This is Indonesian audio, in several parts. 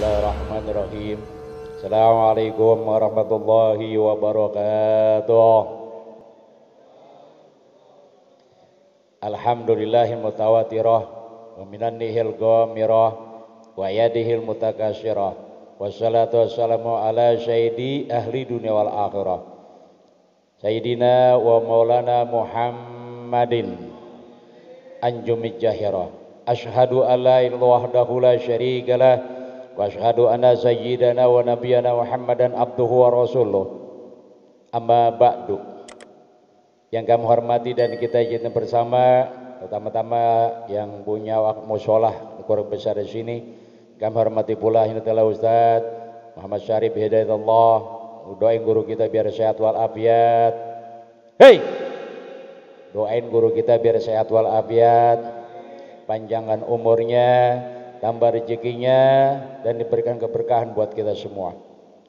Bismillahirrahmanirrahim. Assalamualaikum warahmatullahi wabarakatuh. Alhamdulillahil mutawatirah wa minannihil ghamirah wa yadihil mutakasyirah. Wassalatu wassalamu ala sayyidi ahli dunia wal akhirah. Sayyidina wa maulana Muhammadin anjumid jahirah. Ashhadu an la ilaha wahdahu la syarika lah wa ashhadu anna sayyidana wa nabiyana Muhammadan abduhu wa rasuluh. Amma ba'du. Yang kami hormati dan kita cintai bersama, pertama-tama yang punya musholah kurang besar di sini, kami hormati pula ini telah Ustaz Muhammad Syarif Hidayatullah. Doain guru kita biar sehat walafiat. Hei, doain guru kita biar sehat walafiat, panjangan umurnya, tambah rezekinya, dan diberikan keberkahan buat kita semua.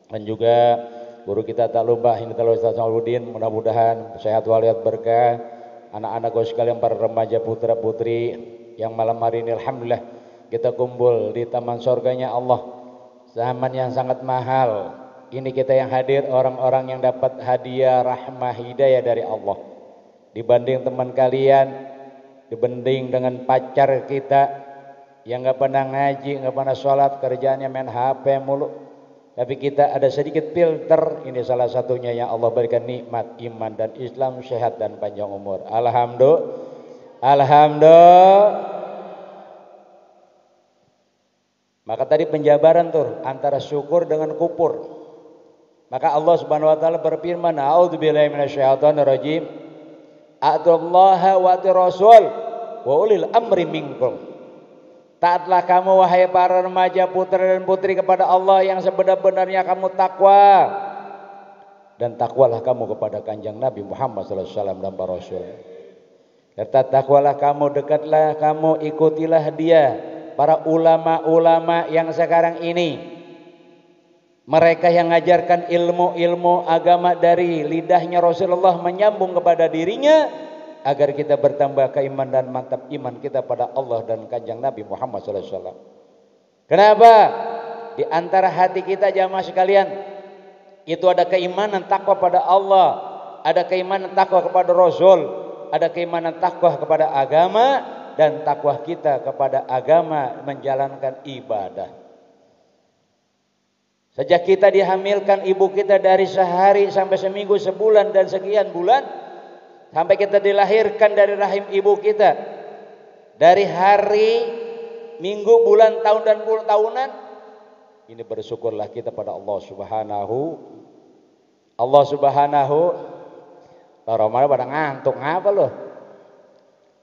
Dan juga guru kita tak lupa ini telah Ustaz Sauluddin, mudah-mudahan sehat walafiat berkah. Anak-anakku sekalian, para remaja putra putri yang malam hari ini alhamdulillah kita kumpul di taman surganya Allah, zaman yang sangat mahal. Ini kita yang hadir orang-orang yang dapat hadiah rahmah hidayah dari Allah. Dibanding teman kalian, dibanding dengan pacar kita yang gak pernah ngaji, gak pernah sholat, kerjaannya main HP mulu, tapi kita ada sedikit filter. Ini salah satunya yang Allah berikan nikmat iman dan Islam, sehat dan panjang umur. Alhamdulillah. Maka tadi penjabaran tuh antara syukur dengan kufur. Maka Allah Subhanahu wa taala berfirman, a'udzubillahi minasyaitonir rajim. A'tullaha wa rasul wa ulil amri minkum. Taatlah kamu wahai para remaja putra dan putri kepada Allah yang sebenar-benarnya kamu takwa, dan takwalah kamu kepada kanjeng Nabi Muhammad sallallahu alaihi wasallam dan para rasul. Serta takwalah kamu, dekatlah kamu, ikutilah dia, para ulama-ulama yang sekarang ini, mereka yang mengajarkan ilmu-ilmu agama dari lidahnya Rasulullah menyambung kepada dirinya, agar kita bertambah keimanan dan mantap iman kita pada Allah dan kanjeng Nabi Muhammad SAW. Kenapa? Di antara hati kita jamaah sekalian, itu ada keimanan takwa pada Allah, ada keimanan takwa kepada Rasul, ada keimanan takwa kepada agama, dan takwa kita kepada agama menjalankan ibadah. Sejak kita dihamilkan ibu kita dari sehari sampai seminggu, sebulan dan sekian bulan, sampai kita dilahirkan dari rahim ibu kita, dari hari, minggu, bulan, tahun dan puluh tahunan, ini bersyukurlah kita pada Allah Subhanahu. Mana pada ngantuk ngapa loh?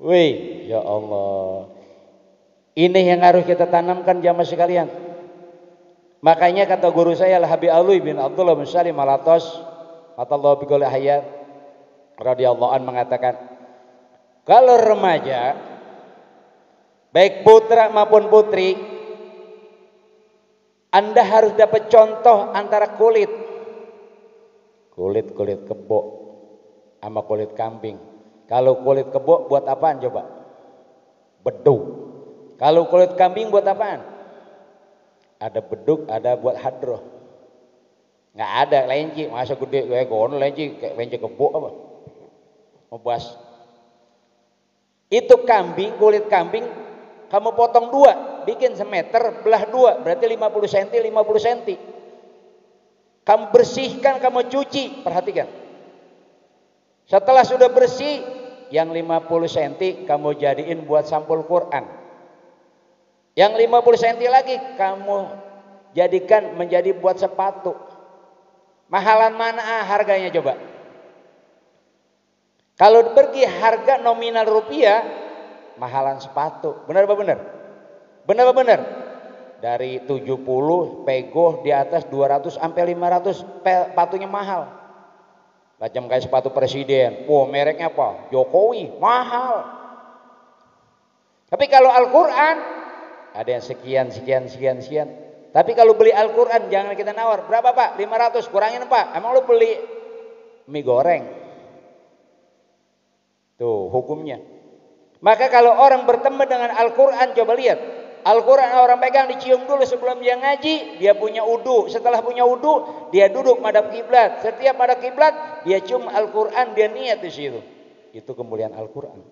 Wih, ya Allah. Ini yang harus kita tanamkan jamaah sekalian. Makanya kata guru saya Al-Habib Alwi bin Abdullah bin Salim Al-Atas, matallahu biqul hayat radhiyallahu an, mengatakan, kalau remaja baik putra maupun putri, Anda harus dapat contoh antara kulit kebo sama kulit kambing. Kalau kulit kebo buat apaan coba? Bedug. Kalau kulit kambing buat apaan? Ada bedug, ada buat hadroh. Nggak ada lenci, masa gede kayak gono lenci, kayak lenci kebo apa? Membahas. Itu kambing, kulit kambing kamu potong dua, bikin semeter, belah dua, berarti 50 cm, 50 cm. Kamu bersihkan, kamu cuci, perhatikan. Setelah sudah bersih, yang 50 cm kamu jadiin buat sampul Quran. Yang 50 cm lagi kamu jadikan menjadi buat sepatu. Mahalan mana harganya coba? Kalau pergi harga nominal rupiah, mahalan sepatu. Benar apa benar? Benar apa benar? Dari 70 pego di atas 200 sampai 500 sepatunya mahal. Macam kayak sepatu presiden. Wah, mereknya apa? Jokowi, mahal. Tapi kalau Al-Qur'an ada yang sekian. Tapi kalau beli Al-Qur'an jangan kita nawar. Berapa Pak? 500, kurangin Pak. Emang lu beli mie goreng? Tuh hukumnya. Maka kalau orang berteman dengan Al-Qur'an, coba lihat. Al-Quran orang pegang dicium dulu sebelum dia ngaji, dia punya wudu. Setelah punya wudu, dia duduk madhab kiblat. Setiap madhab kiblat, dia cium Al-Quran, dia niat di situ. Itu kemuliaan Al-Quran.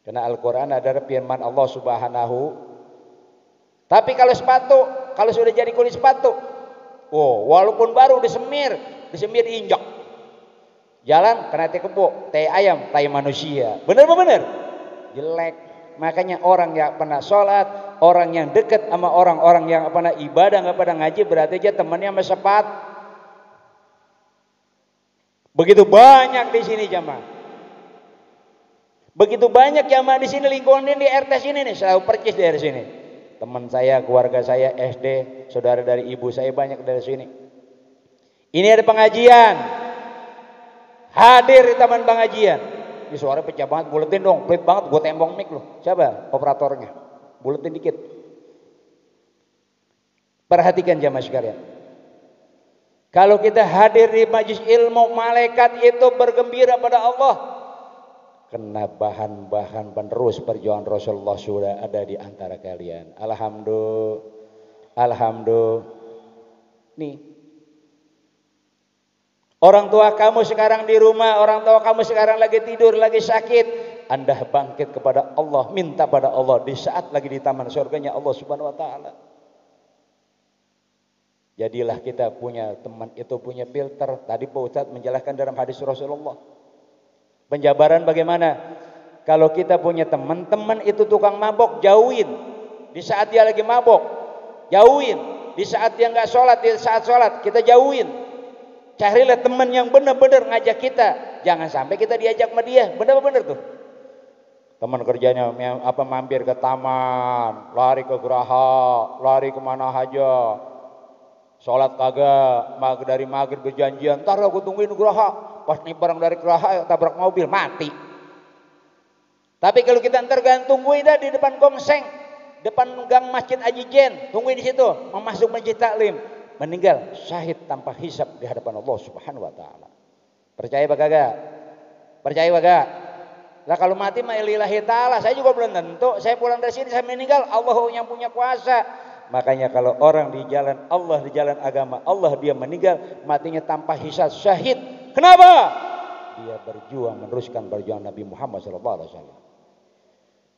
Karena Al-Quran adalah firman Allah Subhanahu. Tapi kalau sepatu, kalau sudah jadi kulit sepatu, walaupun baru disemir diinjak. Jalan kena teh kebo, teh ayam, tai manusia. Bener apa bener? Jelek. Makanya orang yang pernah sholat, orang yang dekat sama orang-orang yang pernah ibadah nggak pernah ngaji, berarti aja temannya sama sepat. Begitu banyak di sini jamaah. Begitu banyak jamaah di sini, lingkungan ini di RT sini nih, selalu percis dari sini. Teman saya, keluarga saya, SD, saudara dari ibu saya banyak dari sini. Ini ada pengajian. Hadir di taman pengajian. Ini suara pecah banget, buletin dong, pelit banget, gue tembong mic loh. Siapa operatornya? Buletin dikit. Perhatikan jamaah sekalian. Kalau kita hadir di majelis ilmu, malaikat itu bergembira pada Allah. Karena bahan-bahan penerus perjuangan Rasulullah sudah ada di antara kalian. Alhamdulillah. Nih. Orang tua kamu sekarang di rumah, orang tua kamu sekarang lagi tidur, lagi sakit. Anda bangkit kepada Allah, minta pada Allah di saat lagi di taman surganya Allah Subhanahu wa taala. Jadilah kita punya teman itu punya filter. Tadi Pak Ustadz menjelaskan dalam hadis Rasulullah. Penjabaran bagaimana? Kalau kita punya teman itu tukang mabok, jauhin. Di saat dia lagi mabok, jauhin. Di saat dia nggak sholat, di saat sholat kita jauhin. Carilah teman yang benar-benar ngajak kita. Jangan sampai kita diajak sama dia. Benar-benar tuh. Teman kerjanya mampir ke taman, lari ke geraha, lari kemana aja. Sholat kagak, dari maghrib berjanjian, ntar aku tungguin geraha. Pas nih barang dari geraha tabrak mobil, mati. Tapi kalau kita ntar tungguin dah di depan gongseng, depan gang masjid Ajijen, tungguin di situ, mau masuk masjid taklim. Meninggal syahid tanpa hisab di hadapan Allah Subhanahu wa taala. Percaya apa kagak? Percaya apa kagak? Lah kalau mati mah lillahi taala, saya juga belum tentu. Saya pulang dari sini saya meninggal, Allah yang punya kuasa. Makanya kalau orang di jalan Allah, di jalan agama Allah, dia meninggal matinya tanpa hisab, syahid. Kenapa? Dia berjuang meneruskan perjuangan Nabi Muhammad SAW.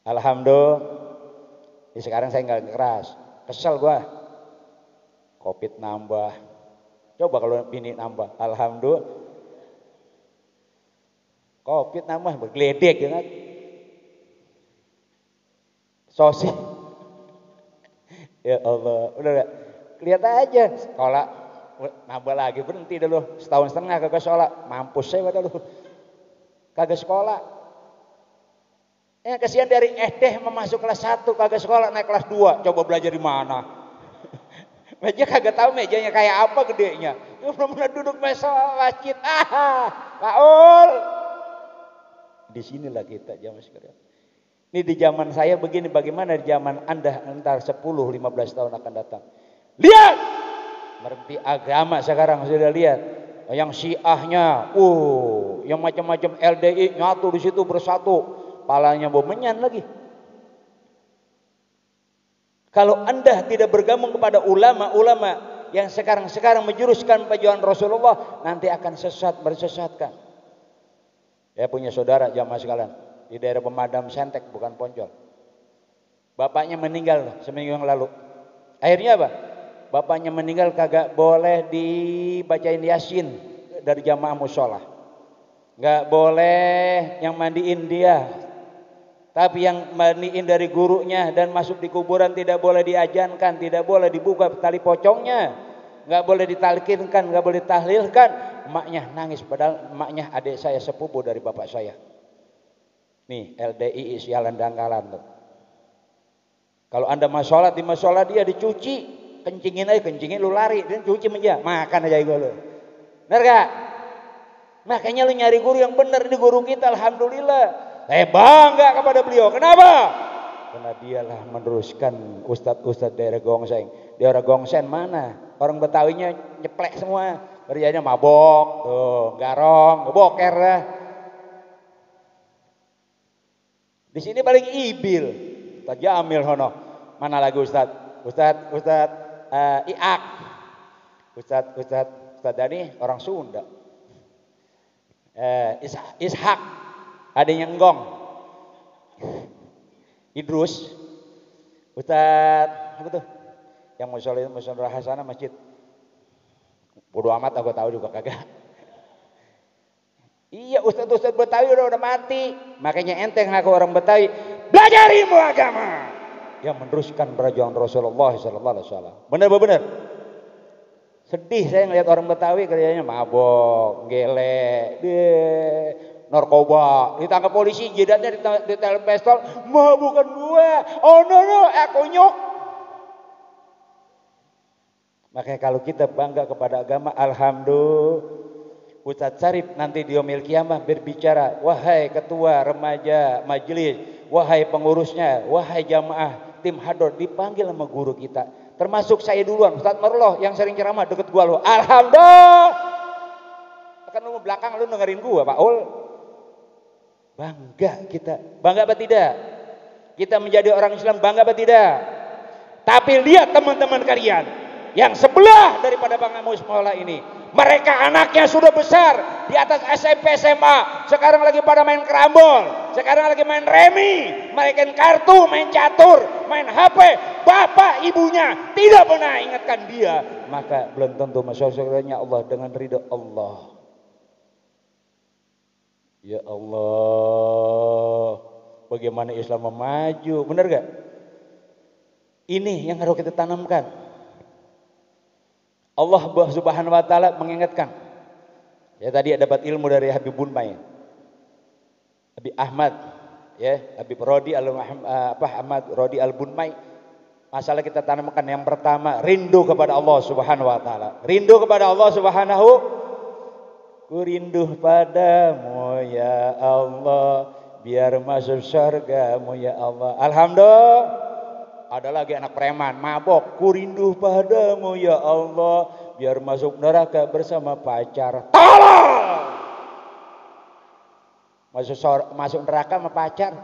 Alhamdulillah. Sekarang saya nggak keras, kesel gua. Covid nambah. Coba kalau bini nambah. Alhamdulillah. Covid nambah bergeledek ya kan. Sosi. Ya Allah, udah lihat aja sekolah nambah lagi, berhenti dulu setahun setengah kagak sekolah, mampus saya pada lu kagak sekolah. Kasihan dari SD masuk kelas 1 kagak sekolah, naik kelas 2 coba belajar di mana? Meja kagak tahu mejanya kayak apa gedenya. Ya benar-benar duduk masjid. Paul. Di sinilah kita jamaah sekalian. Ini di zaman saya begini, bagaimana di zaman Anda entar 10-15 tahun akan datang. Lihat! Merenti agama sekarang sudah lihat. Yang Syiahnya, yang macam-macam LDI nyatu di situ bersatu. Palanya bau menyan lagi. Kalau Anda tidak bergabung kepada ulama-ulama yang sekarang menjuruskan perjuangan Rasulullah, nanti akan bersesatkan. Ya punya saudara jamaah sekalian di daerah Pemadam Sentek, bukan Poncol. Bapaknya meninggal seminggu yang lalu. Akhirnya apa? Bapaknya meninggal kagak boleh dibacain Yasin dari jamaah musholah. Nggak boleh yang mandiin dia. Tapi yang mandiin dari gurunya dan masuk di kuburan tidak boleh diajankan, tidak boleh dibuka tali pocongnya, nggak boleh ditalkinkan, nggak boleh ditahlilkan. Emaknya nangis, padahal emaknya adik saya sepupu dari bapak saya. Nih LDI sialan dangkalan tuh. Kalau Anda mau sholat di musola dia dicuci, kencingin aja, kencingin lu lari, dan cuci meja, makan aja gue lu. Benar gak? Makanya lu nyari guru yang benar, di guru kita alhamdulillah. Saya bangga kepada beliau. Kenapa? Karena dialah meneruskan ustadz-ustadz daerah Gongseng. Daerah Gongseng mana? Orang Betawinya nyeplek semua. Kerjanya mabok, tuh, garong, boker dah. Di sini paling ibil. Ustadz Jamil hono. Mana lagi Ustaz? Ustaz Iak. Ustaz Dani orang Sunda. Ishak. Ada yang Nggong. Idrus. Ustaz apa tuh? Yang musola Rahasana masjid. Bodo amat aku tahu juga kagak. Iya Ustaz Betawi udah mati. Makanya enteng aku orang Betawi. Belajar ilmu agama. Yang meneruskan perjuangan Rasulullah SAW. Benar. Sedih saya ngeliat orang Betawi kerjanya mabok, gele, narkoba. Ditangkap polisi, jidatnya ditempel pistol. Ma bukan gua. Oh no, aku nyok. Makanya kalau kita bangga kepada agama, alhamdulillah. Ustadz Syarif nanti di yaumil kiamah berbicara, wahai ketua remaja majelis, wahai pengurusnya, wahai jamaah tim hador, dipanggil sama guru kita. Termasuk saya duluan, Ustadz Marloh yang sering ceramah deket gua lo. Alhamdulillah. Kan lu belakang lu dengerin gua, Pak Ul. Bangga kita. Bangga apa tidak? Kita menjadi orang Islam bangga apa tidak? Tapi lihat teman-teman kalian yang sebelah daripada Bang Amus Mola ini, mereka anaknya sudah besar di atas SMP SMA, sekarang lagi pada main kerambol, sekarang lagi main remi, main kartu, main catur, main HP. Bapak ibunya tidak pernah ingatkan dia, maka belum tentu masuk surganya Allah dengan ridho Allah. Ya Allah, bagaimana Islam memaju, benar gak? Ini yang harus kita tanamkan. Allah Subhanahu wa taala mengingatkan. Ya tadi dapat ilmu dari Habib Bunmai. Habib Ahmad ya, Habib Rodi Ahmad Rodi Al Bunmai. Masalah kita tanamkan yang pertama, rindu kepada Allah Subhanahu wa taala. Rindu kepada Allah Subhanahu. Ku rindu padamu ya Allah, biar masuk surgamu ya Allah. Alhamdulillah. Ada lagi anak preman mabok, ku rindu padamu ya Allah, biar masuk neraka bersama pacar. Tolong! Masuk neraka sama pacar.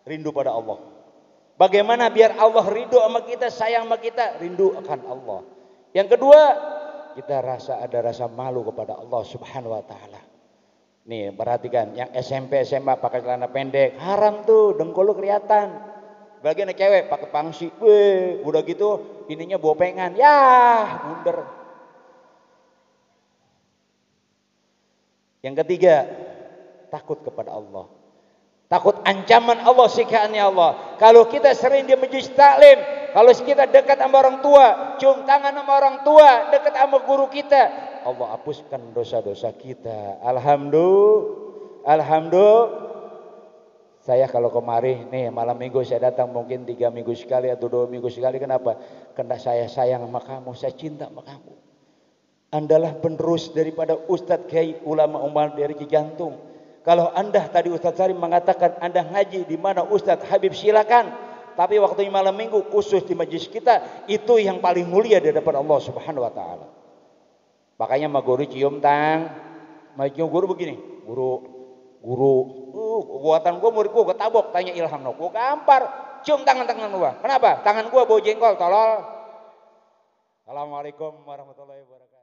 Rindu pada Allah. Bagaimana biar Allah rindu sama kita, sayang sama kita? Rindu akan Allah. Yang kedua, kita ada rasa malu kepada Allah Subhanahu wa taala. Nih, perhatikan yang SMP SMA pakai celana pendek, haram tuh, dengkul lu kelihatan. Bagian cewek pakai pangsi, udah gitu ininya bopengan, ya bunder. Yang ketiga, takut kepada Allah. Takut ancaman Allah, siksaannya Allah. Kalau kita sering di majelis taklim, kalau kita dekat sama orang tua, cium tangan sama orang tua, dekat sama guru kita, Allah hapuskan dosa-dosa kita. Alhamdulillah. Saya kalau kemari nih malam minggu saya datang mungkin 3 minggu sekali atau 2 minggu sekali. Kenapa? Karena saya sayang sama kamu, saya cinta sama kamu. Andalah penerus daripada Ustadz Kiai ulama Umar dari Cijantung. Kalau Anda tadi Ustadz Syarif mengatakan Anda ngaji di mana Ustadz Habib, silakan. Tapi waktu malam minggu khusus di majlis kita, itu yang paling mulia di hadapan Allah Subhanahu wa taala. Makanya sama guru cium tang, cium guru begini, guru buatan gua murid gua ketabok, tanya Ilham no, gua gampar, cium tangan gua. Kenapa? Tangan gua bau jengkol, tolol. Assalamualaikum warahmatullahi wabarakatuh.